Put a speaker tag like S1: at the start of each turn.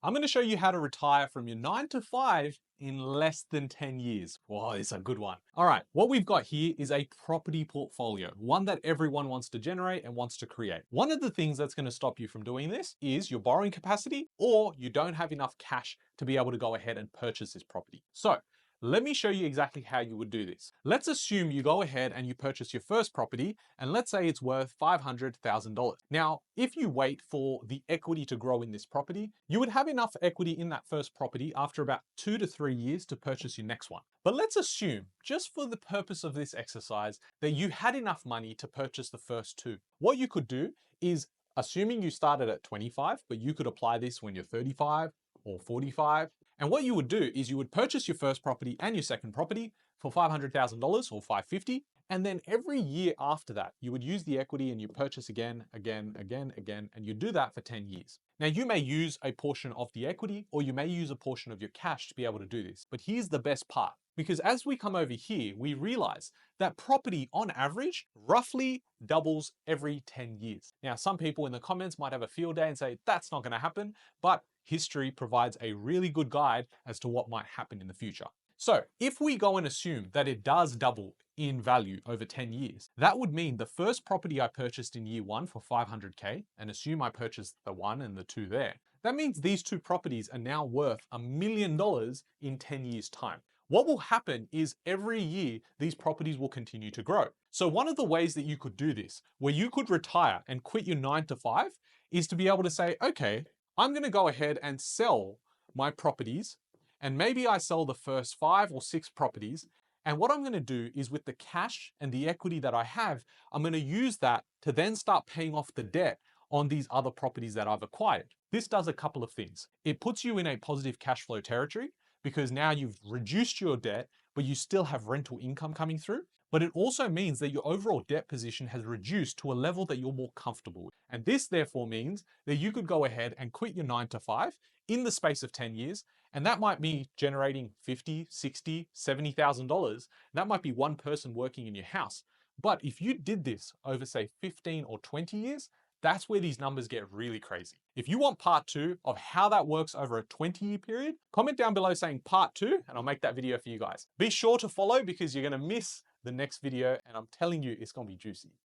S1: I'm going to show you how to retire from your 9 to 5 in less than 10 years. Whoa, it's a good one. All right, what we've got here is a property portfolio, one that everyone wants to generate and wants to create. One of the things that's going to stop you from doing this is your borrowing capacity, or you don't have enough cash to be able to go ahead and purchase this property. So let me show you exactly how you would do this. Let's assume you go ahead and you purchase your first property, and let's say it's worth $500,000. Now, if you wait for the equity to grow in this property, you would have enough equity in that first property after about 2 to 3 years to purchase your next one. But let's assume, just for the purpose of this exercise, that you had enough money to purchase the first two. What you could do is, assuming you started at 25, but you could apply this when you're 35 or 45, and what you would do is you would purchase your first property and your second property for $500,000 or 550. And then every year after that, you would use the equity and you purchase again, and you do that for 10 years. Now, you may use a portion of the equity or you may use a portion of your cash to be able to do this. But here's the best part, because as we come over here, we realize that property on average roughly doubles every 10 years. Now, some people in the comments might have a field day and say, that's not going to happen, but history provides a really good guide as to what might happen in the future. So if we go and assume that it does double in value over 10 years, that would mean the first property I purchased in year one for 500K, and assume I purchased the one and the two there, that means these two properties are now worth $1 million in 10 years time. What will happen is every year, these properties will continue to grow. So one of the ways that you could do this, where you could retire and quit your 9 to 5, is to be able to say, okay, I'm going to go ahead and sell my properties, and maybe I sell the first 5 or 6 properties. And what I'm going to do is, with the cash and the equity that I have, I'm going to use that to then start paying off the debt on these other properties that I've acquired. This does a couple of things. It puts you in a positive cash flow territory because now you've reduced your debt, but you still have rental income coming through. But it also means that your overall debt position has reduced to a level that you're more comfortable with. And this therefore means that you could go ahead and quit your 9 to 5 in the space of 10 years. And that might be generating $50, $60, $70,000. That might be one person working in your house. But if you did this over, say, 15 or 20 years, that's where these numbers get really crazy. If you want part 2 of how that works over a 20-year period, comment down below saying part 2, and I'll make that video for you guys. Be sure to follow because you're going to miss the next video, and I'm telling you, it's going to be juicy.